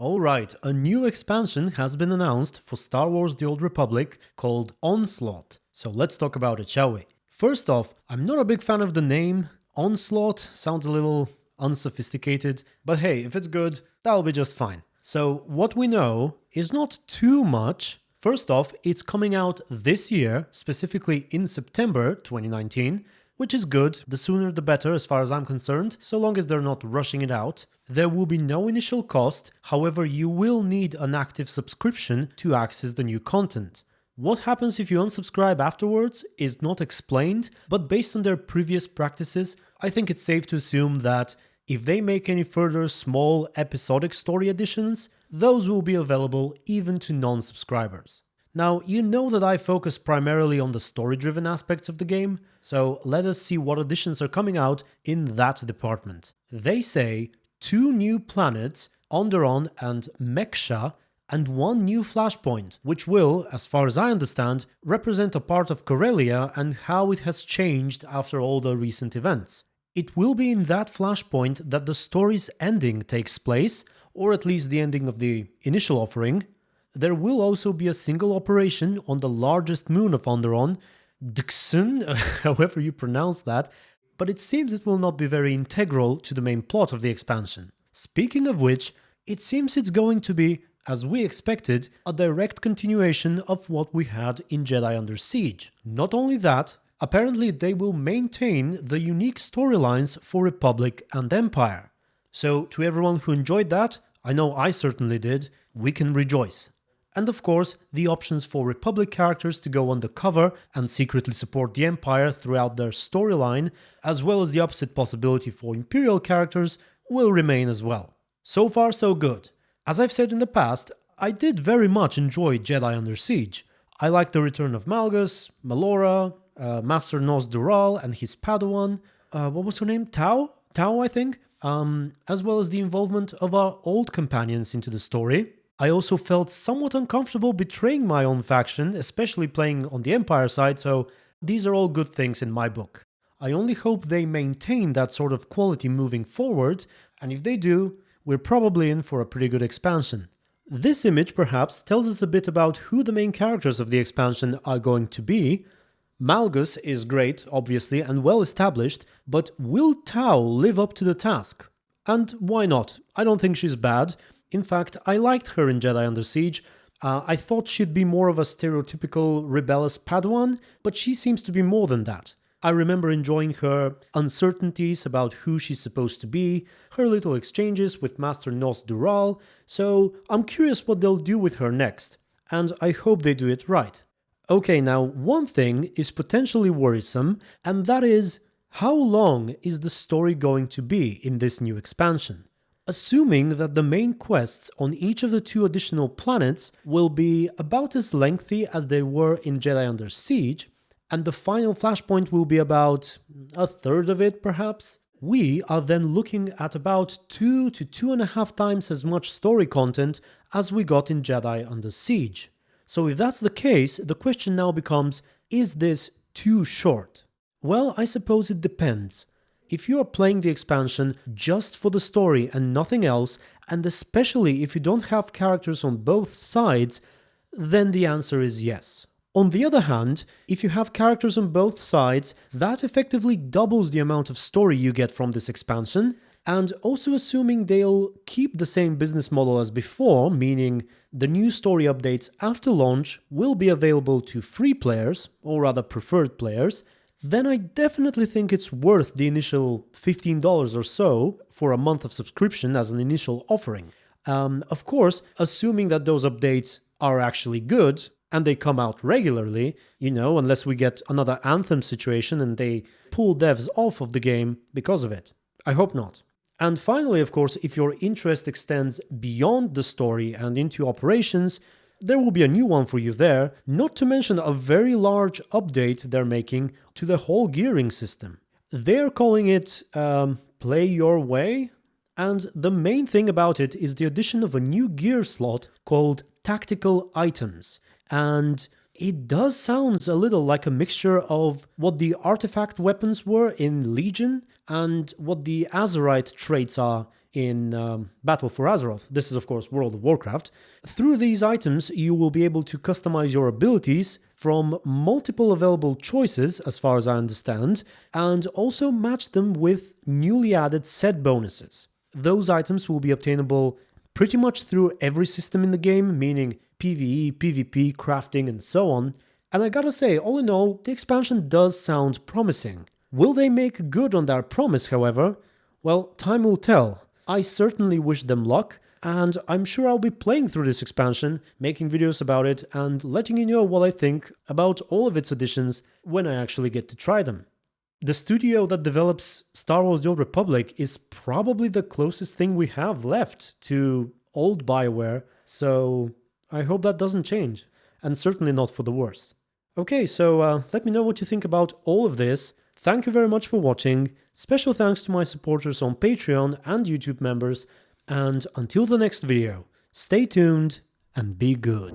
Alright, a new expansion has been announced for Star Wars The Old Republic called Onslaught. So let's talk about it, shall we? First off, I'm not a big fan of the name. Onslaught sounds a little unsophisticated, but hey, if it's good, that'll be just fine. So what we know is not too much. First off, it's coming out this year, specifically in September 2019, which is good. The sooner the better as far as I'm concerned, so long as they're not rushing it out. There will be no initial cost, however you will need an active subscription to access the new content. What happens if you unsubscribe afterwards is not explained, but based on their previous practices, I think it's safe to assume that if they make any further small episodic story additions, those will be available even to non-subscribers. Now, you know that I focus primarily on the story-driven aspects of the game, so let us see what additions are coming out in that department. They say 2 new planets, Onderon and Meksha, and 1 new flashpoint, which will, as far as I understand, represent a part of Corellia and how it has changed after all the recent events. It will be in that flashpoint that the story's ending takes place, or at least the ending of the initial offering. There will also be a single operation on the largest moon of Onderon, Dxun, however you pronounce that, but it seems it will not be very integral to the main plot of the expansion. Speaking of which, it seems it's going to be, as we expected, a direct continuation of what we had in Jedi Under Siege. Not only that, apparently they will maintain the unique storylines for Republic and Empire. So to everyone who enjoyed that, I know I certainly did, we can rejoice. And of course, the options for Republic characters to go undercover and secretly support the Empire throughout their storyline, as well as the opposite possibility for Imperial characters, will remain as well. So far so good. As I've said in the past, I did very much enjoy Jedi Under Siege. I liked the return of Malgus, Melora, Master Nos Dural and his Padawan, what was her name? Tau, I think? As well as the involvement of our old companions into the story. I also felt somewhat uncomfortable betraying my own faction, especially playing on the Empire side, so these are all good things in my book. I only hope they maintain that sort of quality moving forward, and if they do, we're probably in for a pretty good expansion. This image perhaps tells us a bit about who the main characters of the expansion are going to be. Malgus is great, obviously, and well established, but will Tau live up to the task? And why not? I don't think she's bad. In fact, I liked her in Jedi Under Siege. I thought she'd be more of a stereotypical rebellious Padawan, but she seems to be more than that. I remember enjoying her uncertainties about who she's supposed to be, her little exchanges with Master Nos Dural, so I'm curious what they'll do with her next, and I hope they do it right. Okay, now one thing is potentially worrisome, and that is, how long is the story going to be in this new expansion? Assuming that the main quests on each of the 2 additional planets will be about as lengthy as they were in Jedi Under Siege, and the final flashpoint will be about a third of it perhaps, we are then looking at about 2 to 2.5 times as much story content as we got in Jedi Under Siege. So if that's the case, the question now becomes, is this too short? Well, I suppose it depends. If you are playing the expansion just for the story and nothing else, and especially if you don't have characters on both sides, then the answer is yes. On the other hand, if you have characters on both sides, that effectively doubles the amount of story you get from this expansion, and also assuming they'll keep the same business model as before, meaning the new story updates after launch will be available to free players, or rather preferred players, then I definitely think it's worth the initial $15 or so for a month of subscription as an initial offering. Of course, assuming that those updates are actually good and they come out regularly, unless we get another Anthem situation and they pull devs off of the game because of it. I hope not. And finally, of course, if your interest extends beyond the story and into operations, there will be a new one for you there, not to mention a very large update they're making to the whole gearing system. They're calling it Play Your Way, and the main thing about it is the addition of a new gear slot called Tactical Items. And it does sound a little like a mixture of what the artifact weapons were in Legion and what the Azerite traits are in Battle for Azeroth. This is, of course, World of Warcraft. Through these items, you will be able to customize your abilities from multiple available choices, as far as I understand, and also match them with newly added set bonuses. Those items will be obtainable pretty much through every system in the game, meaning PvE, PvP, crafting, and so on. And I gotta say, all in all, the expansion does sound promising. Will they make good on their promise, however? Well, time will tell. I certainly wish them luck, and I'm sure I'll be playing through this expansion, making videos about it, and letting you know what I think about all of its additions when I actually get to try them. The studio that develops Star Wars The Old Republic is probably the closest thing we have left to old BioWare, so I hope that doesn't change, and certainly not for the worse. Okay, so let me know what you think about all of this. Thank you very much for watching. Special thanks to my supporters on Patreon and YouTube members, and until the next video, stay tuned and be good.